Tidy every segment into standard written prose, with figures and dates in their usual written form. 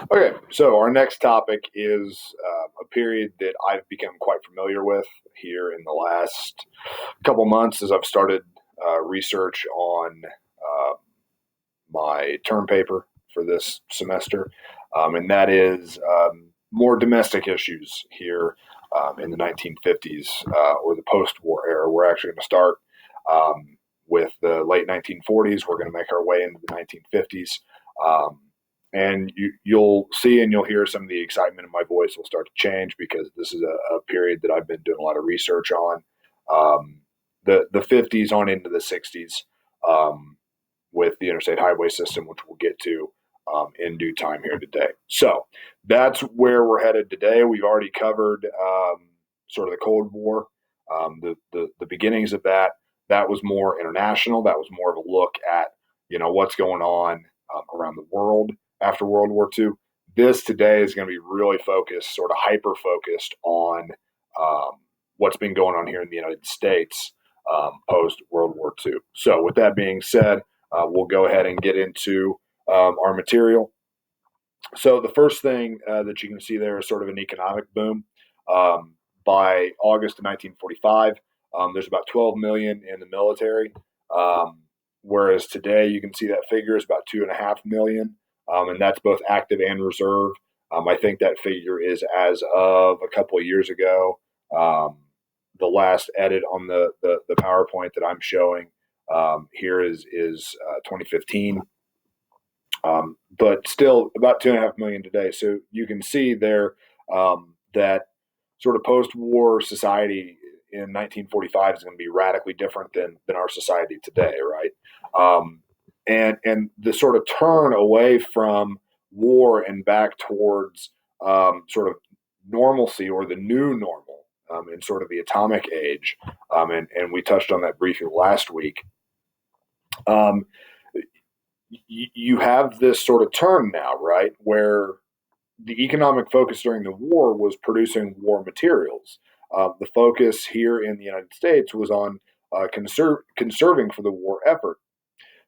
Okay, so our next topic is a period that I've become quite familiar with here in the last couple months as I've started research on uh, my term paper for this semester, and that is more domestic issues here in the 1950s or the post war era. We're actually going to start with the late 1940s. We're going to make our way into the 1950s. Um, and you'll see and you'll hear some of the excitement in my voice will start to change because this is a period that I've been doing a lot of research on. Um, the 50s on into the 60s. With the interstate highway system, which we'll get to in due time here today. So that's where we're headed today. We've already covered sort of the Cold War, the beginnings of that. That was more international. That was more of a look at what's going on around the world after World War II. This today is going to be really focused, sort of hyper focused on um, what's been going on here in the United States post World War II. So, with that being said, we'll go ahead and get into our material. So the first thing that you can see there is sort of an economic boom. Um, by August of 1945, there's about 12 million in the military, um, whereas today you can see that figure is about 2.5 million, and that's both active and reserve. I think that figure is as of a couple of years ago. Um, the last edit on the PowerPoint that I'm showing here is 2015, but still about 2.5 million today. So you can see there that sort of post-war society in 1945 is going to be radically different than our society today, right? And the sort of turn away from war and back towards sort of normalcy or the new normal in sort of the atomic age, and we touched on that briefly last week. Um, you have this sort of turn now, right, where the economic focus during the war was producing war materials. The focus here in the United States was on conserving for the war effort.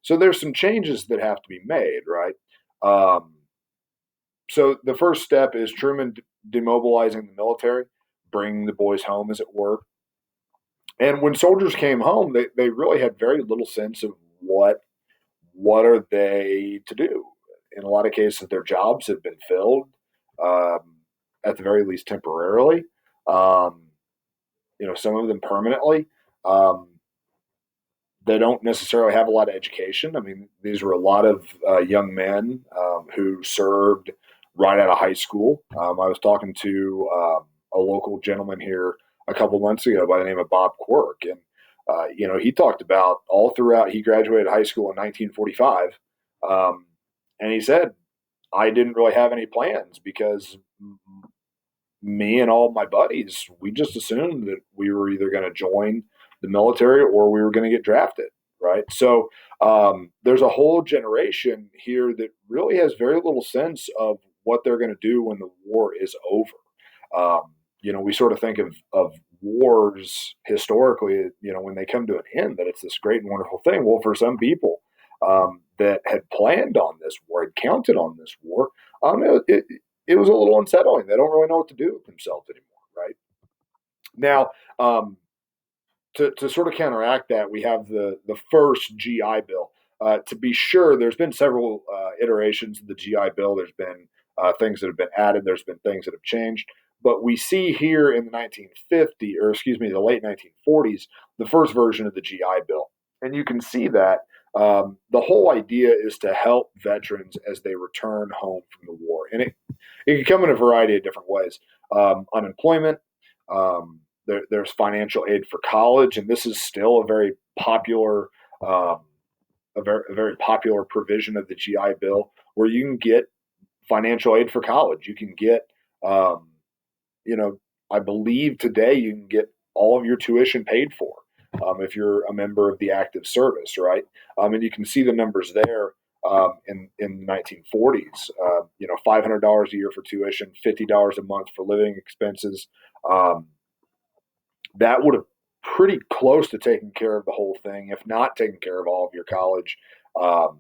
So there's some changes that have to be made, right? Um, so the first step is Truman demobilizing the military, bringing the boys home, as it were. And when soldiers came home, they really had very little sense of what are they to do? In a lot of cases, their jobs have been filled, um, at the very least temporarily. Um, some of them permanently. Um, they don't necessarily have a lot of education. I mean, these were a lot of young men who served right out of high school. I was talking to a local gentleman here a couple months ago by the name of Bob Quirk, and he talked about all throughout. He graduated high school in 1945, um, and he said, "I didn't really have any plans because me and all of my buddies, we just assumed that we were either going to join the military or we were going to get drafted, right? So there's a whole generation here that really has very little sense of what they're going to do when the war is over. We sort of think of wars historically, when they come to an end, that it's this great and wonderful thing. Well, for some people that had planned on this war, had counted on this war, it was a little unsettling. They don't really know what to do with themselves anymore, right? Now, to sort of counteract that, we have the first GI Bill. To be sure, there's been several iterations of the GI Bill. There's been things that have been added. There's been things that have changed. But we see here in the 1950, or excuse me, the late 1940s, the first version of the GI Bill, and you can see that the whole idea is to help veterans as they return home from the war, and it can come in a variety of different ways. Unemployment. There's financial aid for college, and this is still a very popular, um, a very popular provision of the GI Bill, where you can get financial aid for college. You can get, um, you know, I believe today you can get all of your tuition paid for if you're a member of the active service, right? And you can see the numbers there in the 1940s. $500 a year for tuition, $50 a month for living expenses. Um, that would have pretty close to taken care of the whole thing, if not taken care of all of your college um,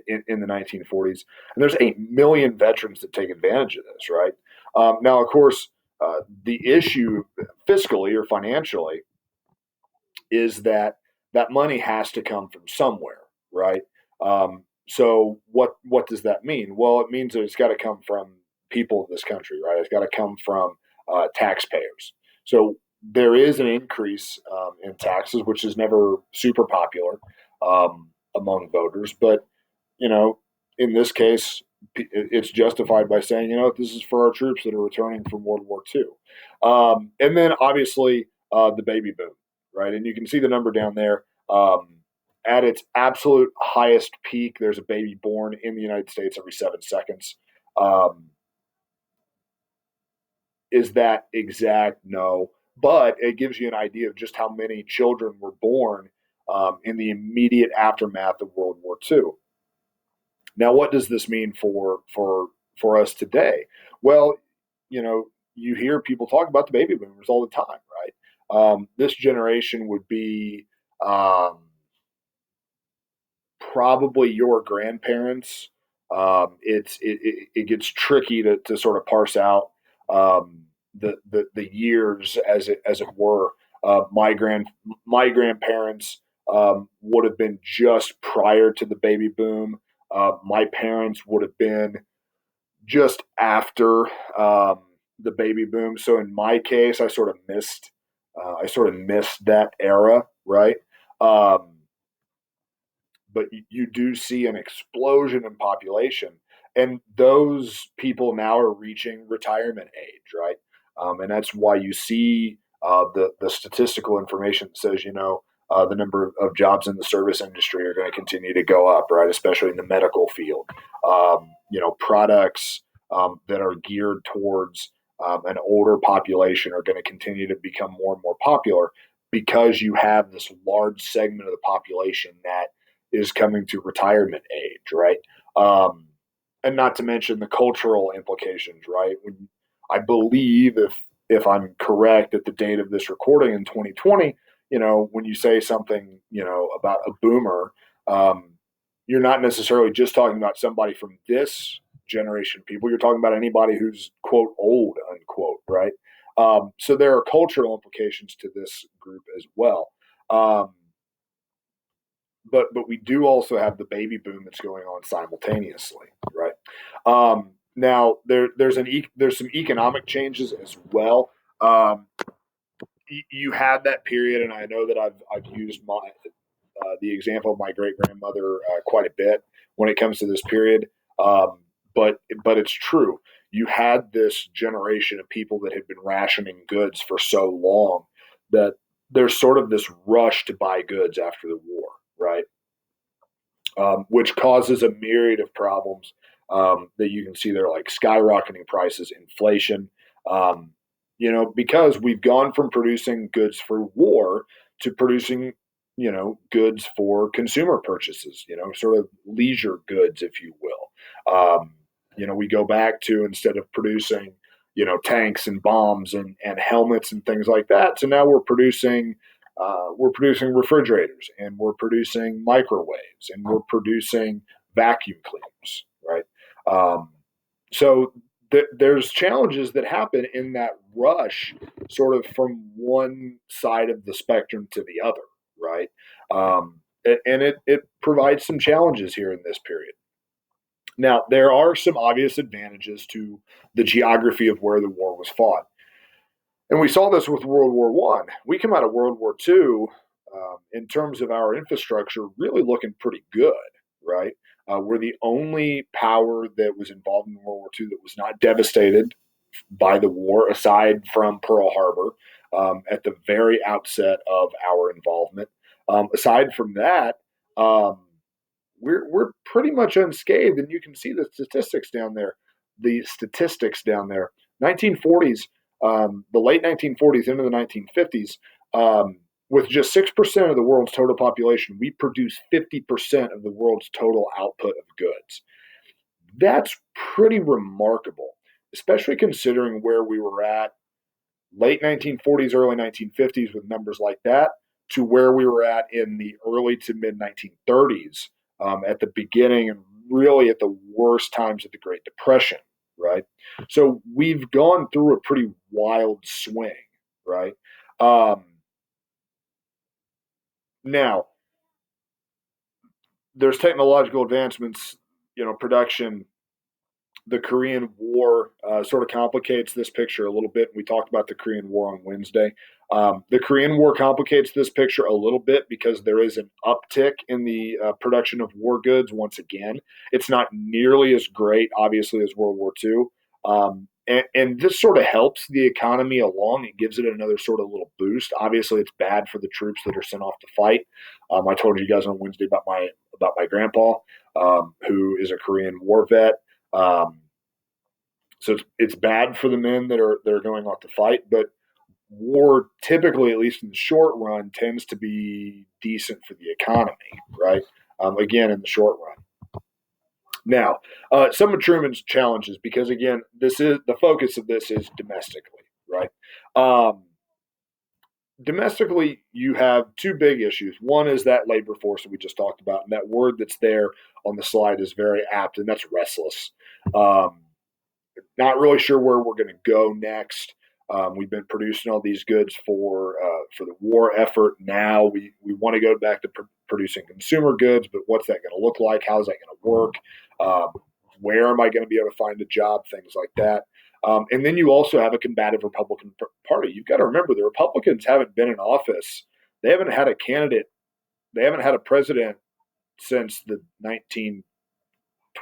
in the 1940s. And there's 8 million veterans that take advantage of this, right? Now, of course, the issue fiscally or financially is that that money has to come from somewhere, right? So what does that mean? Well, it means that it's got to come from people of this country, right? It's got to come from taxpayers. So there is an increase in taxes, which is never super popular among voters, but you know, in this case, it's justified by saying, this is for our troops that are returning from World War II. And then obviously the baby boom, right? And you can see the number down there. At its absolute highest peak, there's a baby born in the United States every 7 seconds. Is that exact? No. But it gives you an idea of just how many children were born in the immediate aftermath of World War II. Now, what does this mean for us today? Well, you hear people talk about the baby boomers all the time, right? This generation would be probably your grandparents. It gets tricky to sort of parse out the years as it were. My grandparents would have been just prior to the baby boom. My parents would have been just after the baby boom. So in my case, I sort of missed that era, right? Um, but you do see an explosion in population, and those people now are reaching retirement age, right? And that's why you see the statistical information that says the number of jobs in the service industry are going to continue to go up, right? Especially in the medical field. Products that are geared towards an older population are going to continue to become more and more popular because you have this large segment of the population that is coming to retirement age, right? And not to mention the cultural implications, right? I believe, if I'm correct, at the date of this recording in 2020, when you say something, about a boomer, you're not necessarily just talking about somebody from this generation of people. You're talking about anybody who's quote old unquote, right? So there are cultural implications to this group as well. But we do also have the baby boom that's going on simultaneously, right? Now there's some economic changes as well. You had that period, and I know that I've used the example of my great grandmother quite a bit when it comes to this period. But it's true. You had this generation of people that had been rationing goods for so long that there's sort of this rush to buy goods after the war, right? Which causes a myriad of problems that you can see there, like skyrocketing prices, inflation. Because we've gone from producing goods for war to producing, goods for consumer purchases. Sort of leisure goods, if you will. We go back to, instead of producing, tanks and bombs and helmets and things like that, so now we're producing refrigerators, and we're producing microwaves, and we're producing vacuum cleaners, right? So there's challenges that happen in that rush, sort of from one side of the spectrum to the other, right? And it provides some challenges here in this period. Now, there are some obvious advantages to the geography of where the war was fought. And we saw this with World War One. We come out of World War Two in terms of our infrastructure, really looking pretty good, right? We're the only power that was involved in World War Two that was not devastated by the war, aside from Pearl Harbor at the very outset of our involvement. Aside from that, we're pretty much unscathed, and you can see the statistics down there. 1940s, the late 1940s into the 1950s, with just 6% of the world's total population, we produce 50% of the world's total output of goods. That's pretty remarkable, especially considering where we were at late 1940s, early 1950s with numbers like that, to where we were at in the early to mid 1930s at the beginning and really at the worst times of the Great Depression, right? So we've gone through a pretty wild swing, right? Um, Now, there's technological advancements, production. The Korean War sort of complicates this picture a little bit. We talked about the Korean War on Wednesday. The Korean War complicates this picture a little bit because there is an uptick in the production of war goods once again. It's not nearly as great, obviously, as World War II. And this sort of helps the economy along. It gives it another sort of little boost. Obviously, it's bad for the troops that are sent off to fight. I told you guys on Wednesday about my grandpa, who is a Korean War vet. Um, so it's bad for the men that are going off to fight, but war typically, at least in the short run, tends to be decent for the economy, right? Again, in the short run. Now, some of Truman's challenges, because again, this is the focus of this is domestically, right? Um, Domestically, you have two big issues. One is that labor force that we just talked about, and that word that's there on the slide is very apt, and that's restless. Um, Not really sure where we're going to go next. We've been producing all these goods for the war effort. Now we want to go back to producing consumer goods, but what's that going to look like? How's that going to work? Where am I going to be able to find a job? Things like that. And then you also have a combative Republican Party. You've got to remember the Republicans haven't been in office. They haven't had a candidate. They haven't had a president since the 1920s,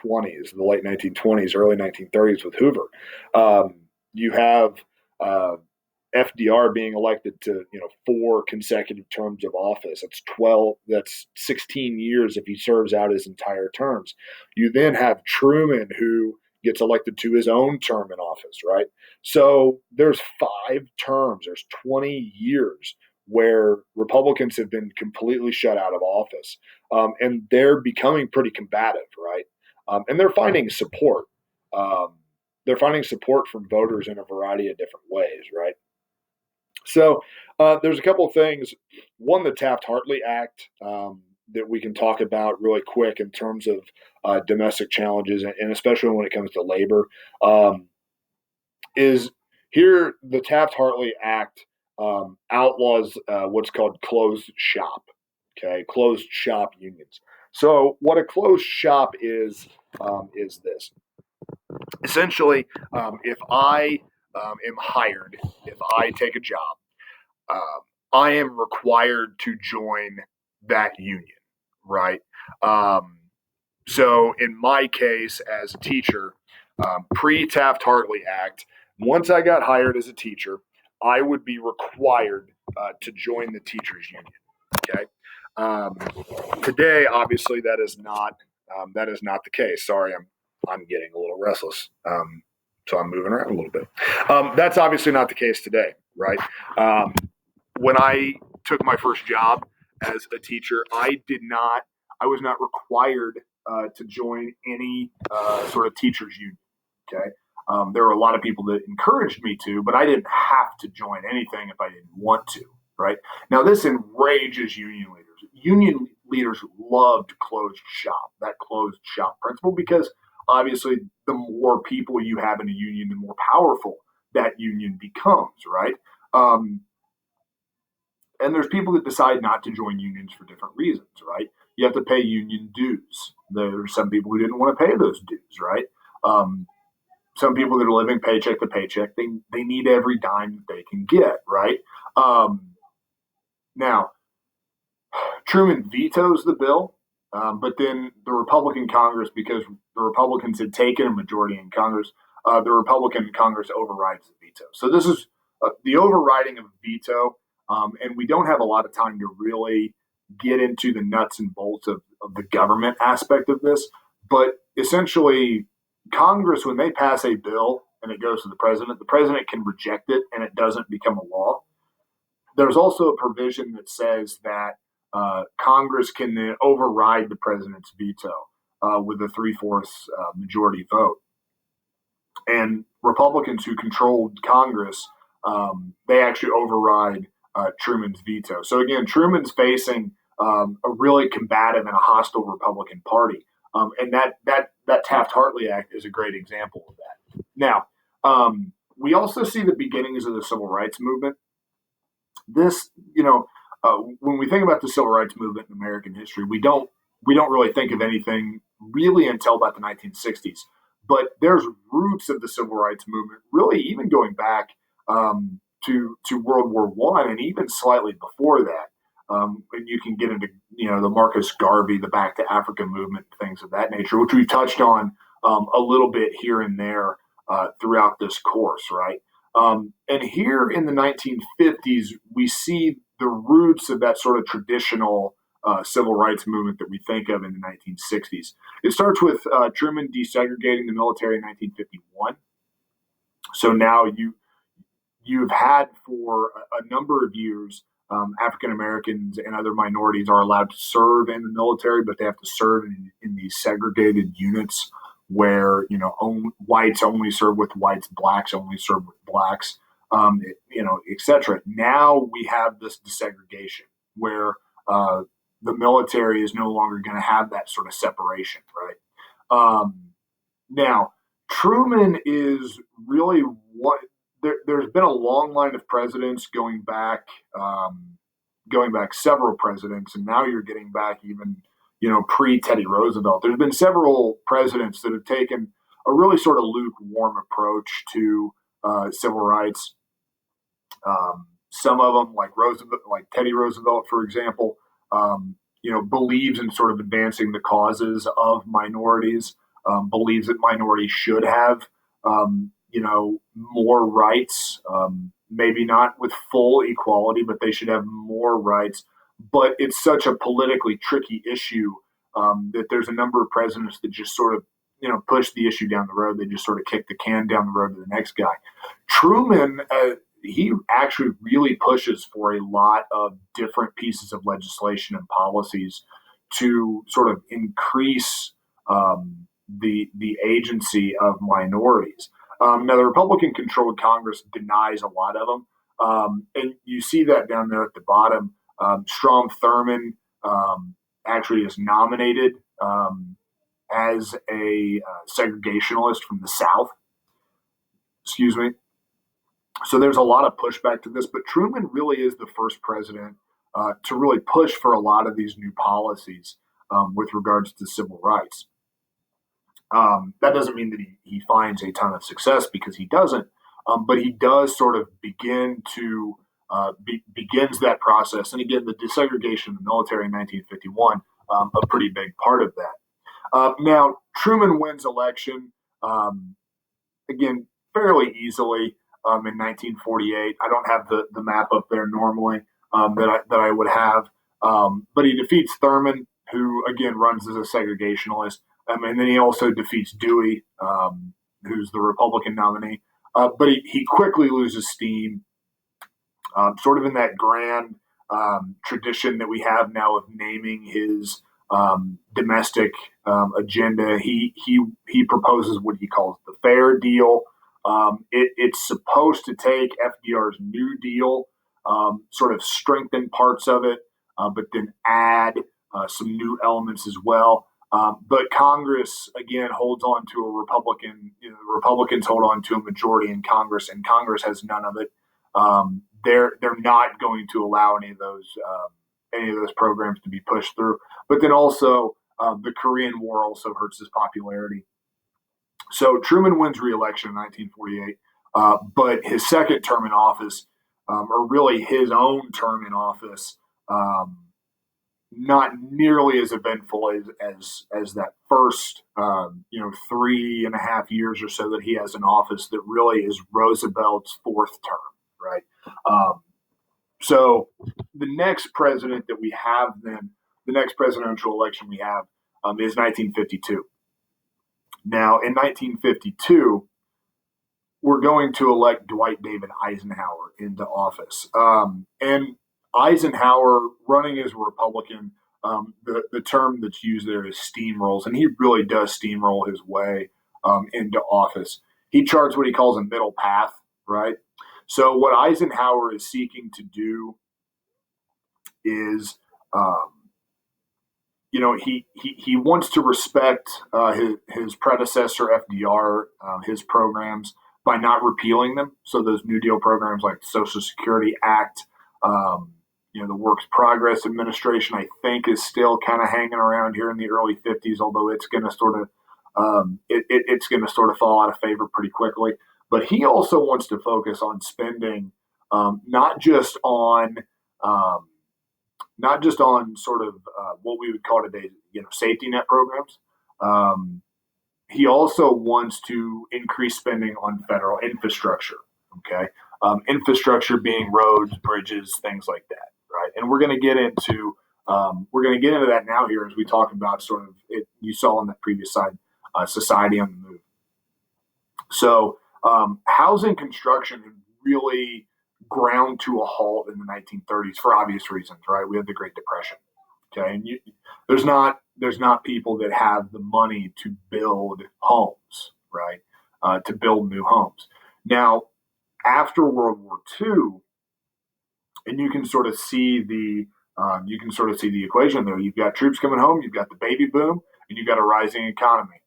the late 1920s, early 1930s with Hoover. You have uh, FDR being elected to 4 consecutive terms of office. That's 12. That's 16 years if he serves out his entire terms. You then have Truman who gets elected to his own term in office, right? So there's 5 terms. There's 20 years where Republicans have been completely shut out of office, and they're becoming pretty combative, right? And they're finding support. Um, they're finding support from voters in a variety of different ways, right? So there's a couple of things. One, the Taft-Hartley Act that we can talk about really quick in terms of domestic challenges, and especially when it comes to labor, is here the Taft-Hartley Act outlaws what's called closed shop. Okay, closed shop unions. So what a closed shop is this. Essentially, if I am hired, if I take a job, um, I am required to join that union, right? Um, so in my case, as a teacher, pre Taft Hartley Act, once I got hired as a teacher, I would be required to join the teachers union. Okay. Um, Today, obviously, that is not the case. Sorry, I'm getting a little restless. So I'm moving around a little bit. That's obviously not the case today, right? Um, when I took my first job as a teacher, I was not required to join any sort of teachers union. Okay. There were a lot of people that encouraged me to, but I didn't have to join anything if I didn't want to. Right now, this enrages union leaders. Union leaders loved closed shop, that closed shop principle, because obviously, the more people you have in a union, the more powerful that union becomes. Right. Um, and there's people that decide not to join unions for different reasons, right? You have to pay union dues. There's some people who didn't want to pay those dues, right? Um, some people that are living paycheck to paycheck, they need every dime that they can get, right? Now, Truman vetoes the bill, but then the Republican Congress, because the Republicans had taken a majority in Congress, the Republican Congress overrides the veto. So this is the overriding of a veto, and we don't have a lot of time to really get into the nuts and bolts of the government aspect of this. But essentially, Congress, when they pass a bill and it goes to the president can reject it and it doesn't become a law. There's also a provision that says that Congress can then override the president's veto with a three-fourths majority vote. And Republicans who controlled Congress, they actually override Truman's veto. So again, Truman's facing a really combative and a hostile Republican Party. And that Taft-Hartley Act is a great example of that. Now, we also see the beginnings of the civil rights movement. This, when we think about the civil rights movement in American history, we don't really think of anything really until about the 1960s. But there's roots of the civil rights movement, really even going back to World War One and even slightly before that. And you can get into the Marcus Garvey, the Back to Africa movement, things of that nature, which we've touched on a little bit here and there throughout this course, right? And here in the 1950s, we see the roots of that sort of traditional civil rights movement that we think of in the 1960s. It starts with Truman desegregating the military in 1951. So now you've had for a number of years, African Americans and other minorities are allowed to serve in the military, but they have to serve in these segregated units where whites only serve with whites, blacks only serve with blacks, etc. Now we have this desegregation where the military is no longer going to have that sort of separation, right? Now, Truman is really what there's been a long line of presidents going back several presidents, and now you're getting back even pre Teddy Roosevelt. There's been several presidents that have taken a really sort of lukewarm approach to civil rights. Some of them, like Teddy Roosevelt, for example, believes in sort of advancing the causes of minorities. Believes that minorities should have more rights, maybe not with full equality, but they should have more rights. But it's such a politically tricky issue that there's a number of presidents that just sort of, push the issue down the road. They just sort of kick the can down the road to the next guy. Truman, he actually really pushes for a lot of different pieces of legislation and policies to sort of increase the agency of minorities. Now, the Republican-controlled Congress denies a lot of them, and you see that down there at the bottom. Strom Thurmond actually is nominated as a segregationalist from the South. Excuse me. So there's a lot of pushback to this, but Truman really is the first president to really push for a lot of these new policies with regards to civil rights. That doesn't mean that he finds a ton of success, because he doesn't, but he does sort of begins that process. And again, the desegregation of the military in 1951, a pretty big part of that. Now, Truman wins election, again, fairly easily in 1948. I don't have the map up there normally that I would have, but he defeats Thurman, who, again, runs as a segregationalist. And then he also defeats Dewey, who's the Republican nominee. But he quickly loses steam, sort of in that grand tradition that we have now of naming his domestic agenda. He proposes what he calls the Fair Deal. It's supposed to take FDR's New Deal, sort of strengthen parts of it, but then add some new elements as well. But Congress, again, holds on to a Republican. The Republicans hold on to a majority in Congress, and Congress has none of it. They're not going to allow any of those programs to be pushed through. But then also, the Korean War also hurts his popularity. So Truman wins re-election in 1948, but his second term in office, or really his own term in office, not nearly as eventful as that first 3.5 years or so that he has in office. That really is Roosevelt's fourth term, right? So the next president that we have, then the next presidential election we have is 1952. Now, in 1952, we're going to elect Dwight David Eisenhower into office, and Eisenhower, running as a Republican, the term that's used there is steamrolls, and he really does steamroll his way into office. He charts what he calls a middle path, right? So what Eisenhower is seeking to do is he wants to respect his predecessor FDR, his programs, by not repealing them. So those New Deal programs like the Social Security Act, um, the Works Progress Administration, I think, is still kind of hanging around here in the early 50s, although it's going to sort of it's going to sort of fall out of favor pretty quickly. But he also wants to focus on spending, not just on um, not just on sort of what we would call today, safety net programs. Um, he also wants to increase spending on federal infrastructure. Okay, infrastructure being roads, bridges, things like that, right? And we're going to get into that now here as we talk about sort of it. You saw on that previous slide, society on the move. So housing construction had really ground to a halt in the 1930s for obvious reasons, right? We had the Great Depression. Okay, and there's not people that have the money to build homes, right? To build new homes. Now, after World War II, and you can sort of see the equation there. You've got troops coming home, you've got the baby boom, and you've got a rising economy.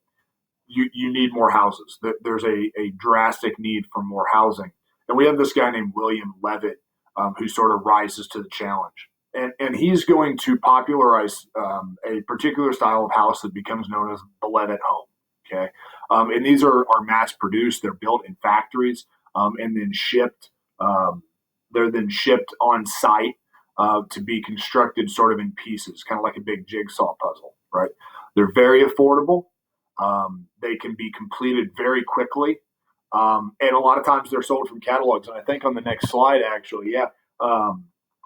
You need more houses. There's a drastic need for more housing. And we have this guy named William Levitt, who sort of rises to the challenge. And he's going to popularize a particular style of house that becomes known as the Levitt home. Okay. And these are mass produced. They're built in factories and then shipped. They're then shipped on site to be constructed sort of in pieces, kind of like a big jigsaw puzzle, right? They're very affordable. They can be completed very quickly. And a lot of times they're sold from catalogs. And I think on the next slide, actually, yeah,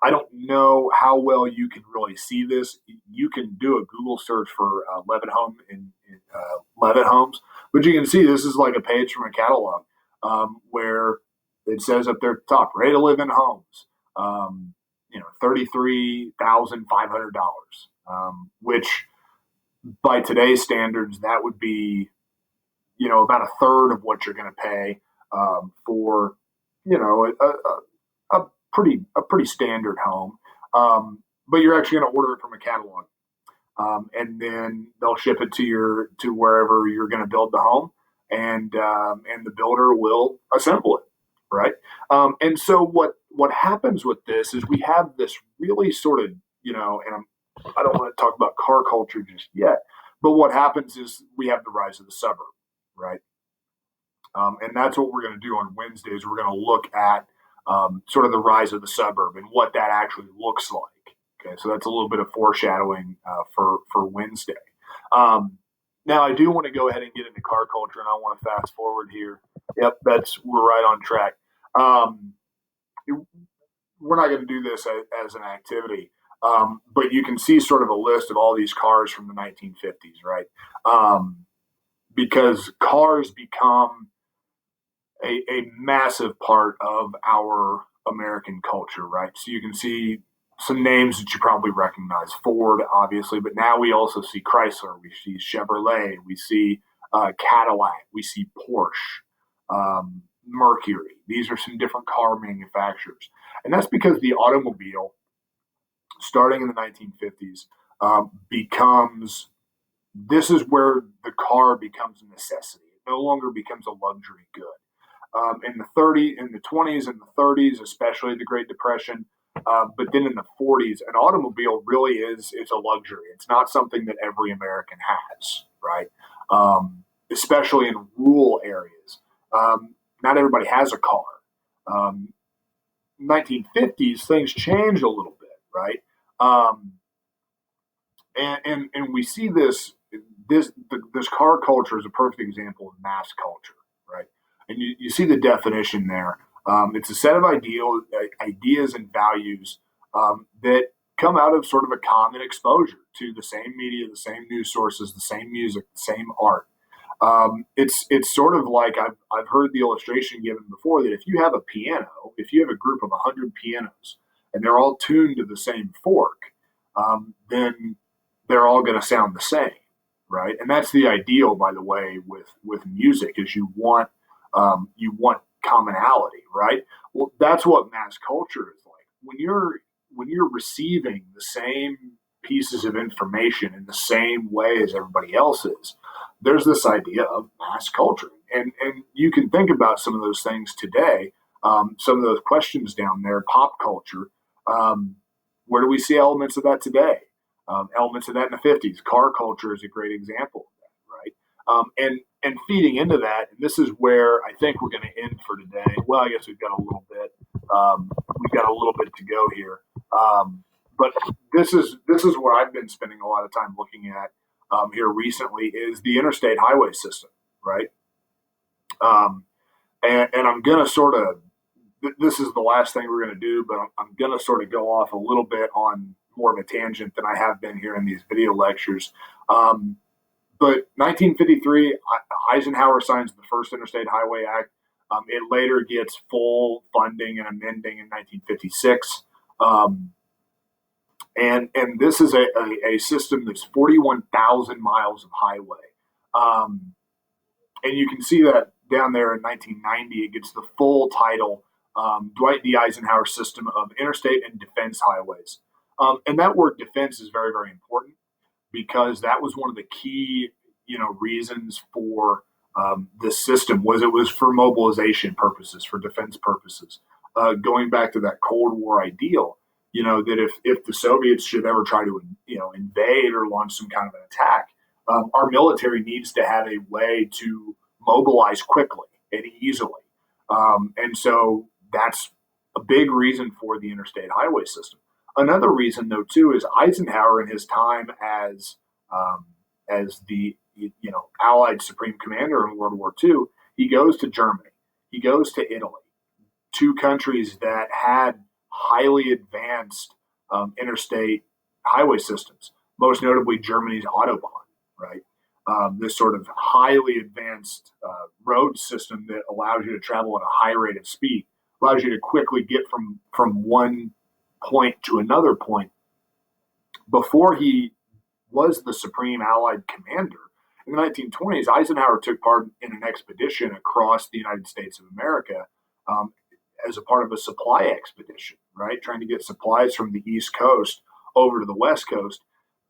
I don't know how well you can really see this. You can do a Google search for Levitt Home in Levitt Homes, but you can see this is like a page from a catalog where it says up there at the top, ready to live in homes, $33,500, which by today's standards, that would be, about a third of what you're going to pay for, a pretty standard home. But you're actually going to order it from a catalog, and then they'll ship it to wherever you're going to build the home, and the builder will assemble it, right? And so what happens with this is we have this really sort of, I don't want to talk about car culture just yet, but what happens is we have the rise of the suburb, right? And that's what we're going to do on Wednesdays. We're going to look at sort of the rise of the suburb and what that actually looks like. Okay, so that's a little bit of foreshadowing for Wednesday. Um, Now, I do want to go ahead and get into car culture, and I want to fast forward here. Yep, we're right on track. Um, we're not going to do this as an activity, but you can see sort of a list of all these cars from the 1950s, right? Um, because cars become a massive part of our American culture, right? So you can see some names that you probably recognize. Ford, obviously, but now we also see Chrysler, we see Chevrolet, we see Cadillac, we see Porsche, Mercury. These are some different car manufacturers. And that's because the automobile, starting in the 1950s, becomes this is where the car becomes a necessity. It no longer becomes a luxury good. In the 20s and the 30s, especially the Great Depression, but then in the 40s, an automobile really is it's a luxury. It's not something that every American has, right? Especially in rural areas. Not everybody has a car. Um, 1950s, things changed a little bit, right? Um, and we see this car culture is a perfect example of mass culture, right? And you see the definition there. It's a set of ideas and values that come out of sort of a common exposure to the same media, the same news sources, the same music, the same art. It's sort of like I've heard the illustration given before that if you have a piano, if you have a group of 100 pianos and they're all tuned to the same fork, then they're all going to sound the same, right? And that's the ideal, by the way, with music is you want commonality, right? Well, that's what mass culture is like. When you're receiving the same pieces of information in the same way as everybody else is. There's this idea of mass culture. And you can think about some of those things today, some of those questions down there, pop culture. Where do we see elements of that today? Elements of that in the 50s. Car culture is a great example of that, right? And feeding into that, and this is where I think we're going to end for today. Well, I guess we've got a little bit. We've got a little bit to go here. But this is what I've been spending a lot of time looking at here recently is the interstate highway system, right? And I'm going to sort of, this is the last thing we're going to do, but I'm going to sort of go off a little bit on more of a tangent than I have been here in these video lectures. But 1953, Eisenhower signs the first Interstate Highway Act. It later gets full funding and amending in 1956. And this is a system that's 41,000 miles of highway. And you can see that down there in 1990, it gets the full title, Dwight D. Eisenhower System of Interstate and Defense Highways. And that word defense is very, very important because that was one of the key, reasons for this system was it was for mobilization purposes, for defense purposes. Going back to that Cold War ideal, that if the Soviets should ever try to, invade or launch some kind of an attack, our military needs to have a way to mobilize quickly and easily. And so that's a big reason for the interstate highway system. Another reason, though, too, is Eisenhower in his time as the Allied Supreme Commander in World War II, he goes to Germany, he goes to Italy, two countries that had highly advanced interstate highway systems, most notably Germany's Autobahn, right? This sort of highly advanced road system that allows you to travel at a high rate of speed, allows you to quickly get from one point to another point. Before he was the Supreme Allied Commander, in the 1920s, Eisenhower took part in an expedition across the United States of America as a part of a supply expedition, right? Trying to get supplies from the East Coast over to the West Coast.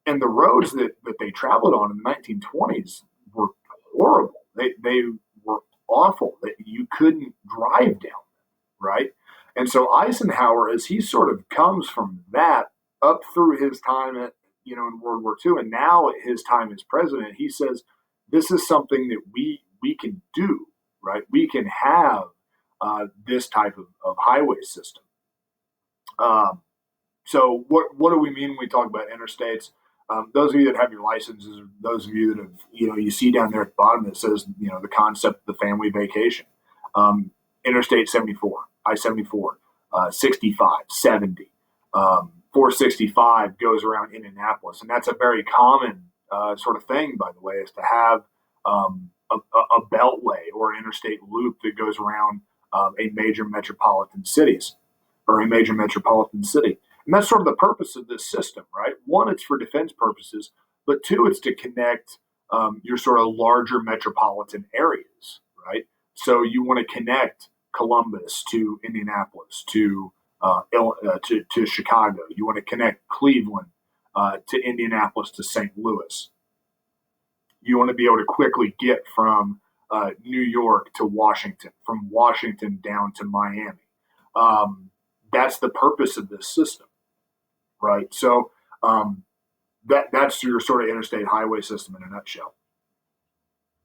And the roads that they traveled on in the 1920s were horrible. They were awful. You couldn't drive down them, right? And so Eisenhower, as he sort of comes from that up through his time at, in World War II, and now at his time as president, he says, this is something that we can do, right? We can have this type of highway system. So what do we mean when we talk about interstates? Those of you that have your licenses, those of you that have, you see down there at the bottom, it says, the concept of the family vacation. Interstate 74, I-74, 65, 70, 465 goes around Indianapolis. And that's a very common sort of thing, by the way, is to have a beltway or an interstate loop that goes around a major metropolitan cities or a major metropolitan city. And that's sort of the purpose of this system, right? One, it's for defense purposes, but two, it's to connect your sort of larger metropolitan areas, right? So you want to connect Columbus to Indianapolis, to Chicago. You want to connect Cleveland to Indianapolis to St. Louis. You want to be able to quickly get from New York to Washington, from Washington down to Miami. That's the purpose of this system, right? So that's your sort of interstate highway system in a nutshell.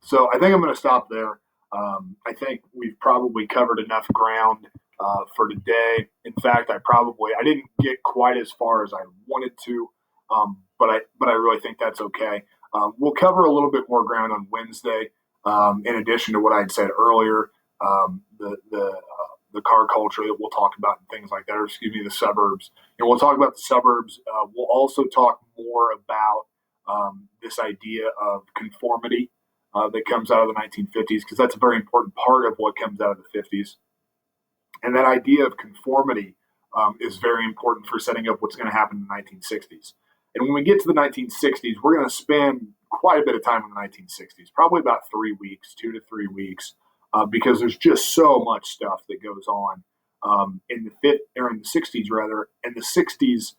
So I think I'm going to stop there. I think we've probably covered enough ground for today. In fact, I didn't get quite as far as I wanted to, but I really think that's okay. We'll cover a little bit more ground on Wednesday. In addition to what I had said earlier, the car culture that we'll talk about and things like that, or excuse me, the suburbs. And we'll talk about the suburbs. We'll also talk more about this idea of conformity that comes out of the 1950s, because that's a very important part of what comes out of the 50s. And that idea of conformity is very important for setting up what's going to happen in the 1960s. And when we get to the 1960s, we're going to spend quite a bit of time in the 1960s, probably about 3 weeks, 2 to 3 weeks, because there's just so much stuff that goes on in the 60s rather. In the 60s,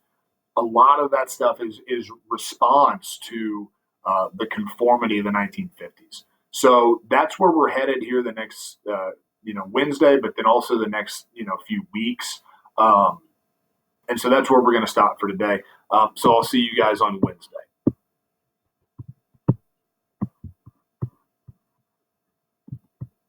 a lot of that stuff is response to the conformity of the 1950s. So that's where we're headed here the next Wednesday, but then also the next few weeks. And so that's where we're going to stop for today. So I'll see you guys on Wednesday.